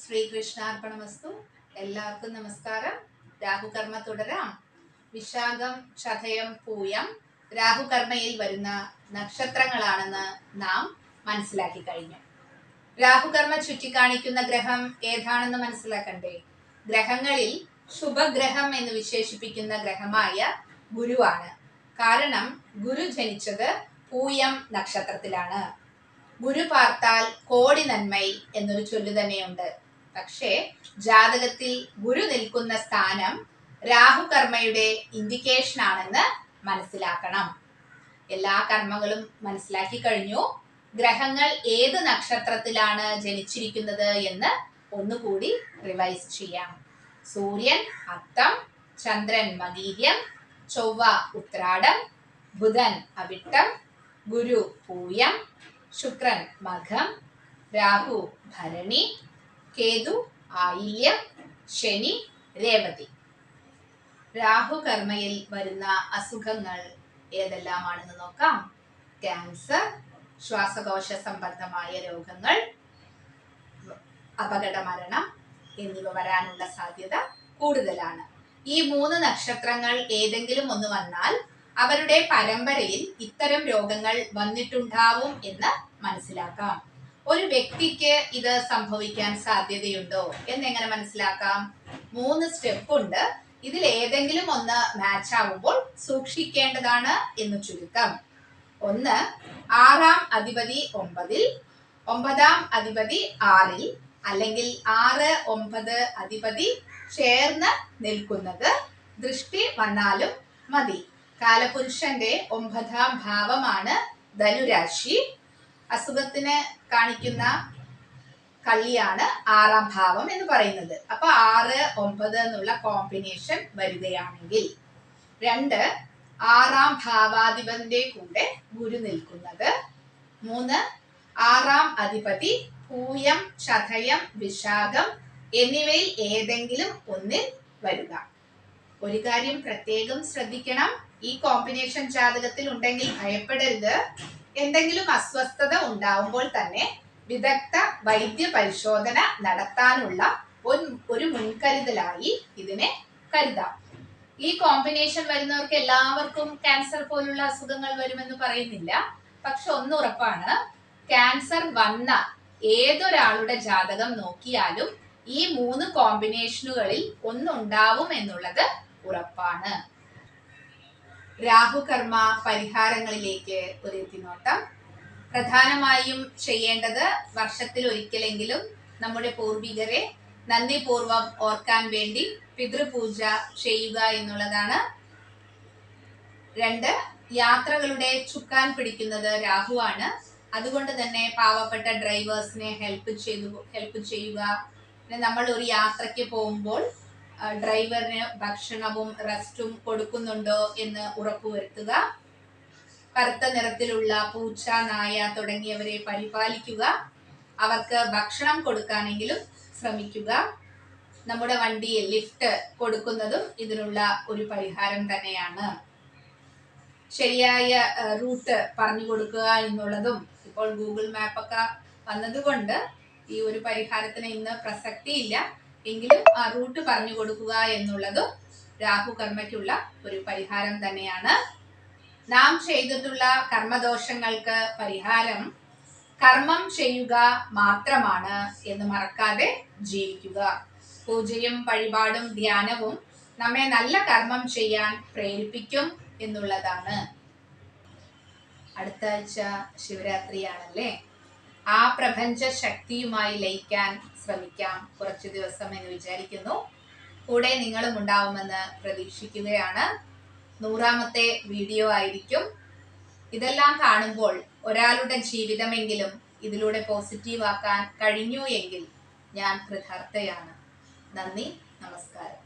ശ്രീകൃഷ്ണാർപ്പണമസ്തു. എല്ലാവർക്കും നമസ്കാരം. രാഹുകർമ്മ തുടരാം. വിശാഖം, ചതയം, പൂയം രാഹുകർമ്മയിൽ വരുന്ന നക്ഷത്രങ്ങളാണെന്ന് നാം മനസ്സിലാക്കി കഴിഞ്ഞു. രാഹുകർമ്മ ചുറ്റിക്കാണിക്കുന്ന ഗ്രഹം ഏതാണെന്ന് മനസ്സിലാക്കണ്ടേ? ഗ്രഹങ്ങളിൽ ശുഭഗ്രഹം എന്ന് വിശേഷിപ്പിക്കുന്ന ഗ്രഹമായ ഗുരുവാണ്. കാരണം ഗുരു ജനിച്ചത് പൂയം നക്ഷത്രത്തിലാണ്. ഗുരു പാർത്താൽ കോടി നന്മൈ എന്നൊരു ചൊല്ലു തന്നെയുണ്ട്. പക്ഷേ ജാതകത്തിൽ ഗുരു നിൽക്കുന്ന സ്ഥാനം രാഹുകർമ്മയുടെ ഇൻഡിക്കേഷൻ ആണെന്ന് മനസ്സിലാക്കണം. എല്ലാ കർമ്മങ്ങളും മനസ്സിലാക്കി കഴിഞ്ഞു. ഗ്രഹങ്ങൾ ഏത് നക്ഷത്രത്തിലാണ് ജനിച്ചിരിക്കുന്നത് എന്ന് ഒന്നുകൂടി റിവൈസ് ചെയ്യാം. സൂര്യൻ അത്തം, ചന്ദ്രൻ മകീര്യം, ചൊവ്വ ഉത്രാടം, ബുധൻ അവിട്ടം, ഗുരു പൂയം, ശുക്രൻ മഘം, രാഹു ഭരണി, കേതു ആയില്യം, ശനി രേവതി. രാഹുകർമ്മയിൽ വരുന്ന അസുഖങ്ങൾ ഏതെല്ലാമാണെന്ന് നോക്കാം. ക്യാൻസർ, ശ്വാസകോശ സംബന്ധമായ രോഗങ്ങൾ, അപകട മരണം എന്നിവ വരാനുള്ള സാധ്യത കൂടുതലാണ്. ഈ 3 നക്ഷത്രങ്ങൾ ഏതെങ്കിലും ഒന്ന് വന്നാൽ അവരുടെ പരമ്പരയിൽ ഇത്തരം രോഗങ്ങൾ വന്നിട്ടുണ്ടാവും എന്ന് മനസ്സിലാക്കാം. ഒരു വ്യക്തിക്ക് ഇത് സംഭവിക്കാൻ സാധ്യതയുണ്ടോ എന്നെങ്ങനെ മനസ്സിലാക്കാം? 3 സ്റ്റെപ്പ് ഉണ്ട്. ഇതിൽ ഏതെങ്കിലും ഒന്ന് മാച്ച് ആവുമ്പോൾ സൂക്ഷിക്കേണ്ടതാണ് എന്ന് ചുരുക്കം. 1. 6-ാം അധിപതി 9-ൽ, 9-ാം അധിപതി 6-ൽ, അല്ലെങ്കിൽ 6-9 അധിപതി ചേർന്ന് നിൽക്കുന്നത്. ദൃഷ്ടി വന്നാലും മതി. കാലപുരുഷന്റെ 9-ാം ഭാവമാണ് ധനുരാശി. അസുഖത്തിന് കാണിക്കുന്ന കള്ളിയാണ് 6-ാം ഭാവം എന്ന് പറയുന്നത്. അപ്പൊ 6-9 എന്നുള്ള കോമ്പിനേഷൻ വരികയാണെങ്കിൽ, 2. 6-ാം ഭാവാധിപന്റെ കൂടെ ഗുരു നിൽക്കുന്നത്. 3. 6-ാം അധിപതി പൂയം, ചതയം, വിശാഖം എന്നിവയിൽ ഏതെങ്കിലും ഒന്നിൽ വരിക. ഒരു കാര്യം പ്രത്യേകം ശ്രദ്ധിക്കണം. ഈ കോമ്പിനേഷൻ ജാതകത്തിൽ ഉണ്ടെങ്കിൽ ഭയപ്പെടരുത്. എന്തെങ്കിലും അസ്വസ്ഥത ഉണ്ടാവുമ്പോൾ തന്നെ വിദഗ്ധ വൈദ്യ പരിശോധന നടത്താനുള്ള ഒരു മുൻകരുതലായി ഇതിനെ കരുതാം. ഈ കോമ്പിനേഷൻ വരുന്നവർക്ക് എല്ലാവർക്കും ക്യാൻസർ പോലുള്ള അസുഖങ്ങൾ വരുമെന്ന് പറയുന്നില്ല. പക്ഷെ ഒന്ന് ഉറപ്പാണ്, ക്യാൻസർ വന്ന ഏതൊരാളുടെ ജാതകം നോക്കിയാലും ഈ 3 കോമ്പിനേഷനുകളിൽ ഒന്നുണ്ടാവും എന്നുള്ളത് ഉറപ്പാണ്. രാഹുകർമ്മ പരിഹാരങ്ങളിലേക്ക് ഒരു എത്തിനോട്ടം. പ്രധാനമായും ചെയ്യേണ്ടത് വർഷത്തിൽ ഒരിക്കലെങ്കിലും നമ്മുടെ പൂർവികരെ നന്ദിപൂർവം ഓർക്കാൻ വേണ്ടി പിതൃപൂജ ചെയ്യുക എന്നുള്ളതാണ്. 2. യാത്രകളുടെ ചുക്കാൻ പിടിക്കുന്നത് രാഹുവാണ്. അതുകൊണ്ട് തന്നെ പാവപ്പെട്ട ഡ്രൈവേഴ്സിനെ ഹെൽപ്പ് ചെയ്യുക. നമ്മൾ ഒരു യാത്രയ്ക്ക് പോകുമ്പോൾ ഡ്രൈവറിന് ഭക്ഷണവും റെസ്റ്റും കൊടുക്കുന്നുണ്ടോ എന്ന് ഉറപ്പുവരുത്തുക. കറുത്ത നിറത്തിലുള്ള പൂച്ച, നായ തുടങ്ങിയവരെ പരിപാലിക്കുക. അവർക്ക് ഭക്ഷണം കൊടുക്കാനെങ്കിലും ശ്രമിക്കുക. നമ്മുടെ വണ്ടിയിൽ ലിഫ്റ്റ് കൊടുക്കുന്നതും ഇതിനുള്ള ഒരു പരിഹാരം തന്നെയാണ്. ശരിയായ റൂട്ട് പറഞ്ഞു കൊടുക്കുക എന്നുള്ളതും. ഇപ്പോൾ ഗൂഗിൾ മാപ്പൊക്കെ വന്നതുകൊണ്ട് ഈ ഒരു പരിഹാരത്തിന് ഇന്ന് പ്രസക്തിയില്ല. എങ്കിലും ആ റൂട്ട് പറഞ്ഞു കൊടുക്കുക എന്നുള്ളതും രാഹുകർമ്മയ്ക്കുള്ള ഒരു പരിഹാരം തന്നെയാണ്. നാം ചെയ്തിട്ടുള്ള കർമ്മദോഷങ്ങൾക്ക് പരിഹാരം കർമ്മം ചെയ്യുക മാത്രമാണ് എന്ന് മറക്കാതെ ജീവിക്കുക. പൂജയും വഴിപാടും ധ്യാനവും നമ്മെ നല്ല കർമ്മം ചെയ്യാൻ പ്രേരിപ്പിക്കും എന്നുള്ളതാണ്. അടുത്ത ആഴ്ച ശിവരാത്രിയാണല്ലേ. ആ പ്രപഞ്ച ശക്തിയുമായി ലയിക്കാൻ ശ്രമിക്കാം കുറച്ചു ദിവസം എന്ന് വിചാരിക്കുന്നു. കൂടെ നിങ്ങളും ഉണ്ടാവുമെന്ന് പ്രതീക്ഷിക്കുകയാണ്. 100ാമത്തെ വീഡിയോ ആയിരിക്കും. ഇതെല്ലാം കാണുമ്പോൾ ഒരാളുടെ ജീവിതമെങ്കിലും ഇതിലൂടെ പോസിറ്റീവ് ആക്കാൻ കഴിഞ്ഞു എങ്കിൽ ഞാൻ കൃതാർത്ഥയാണ്. നന്ദി, നമസ്കാരം.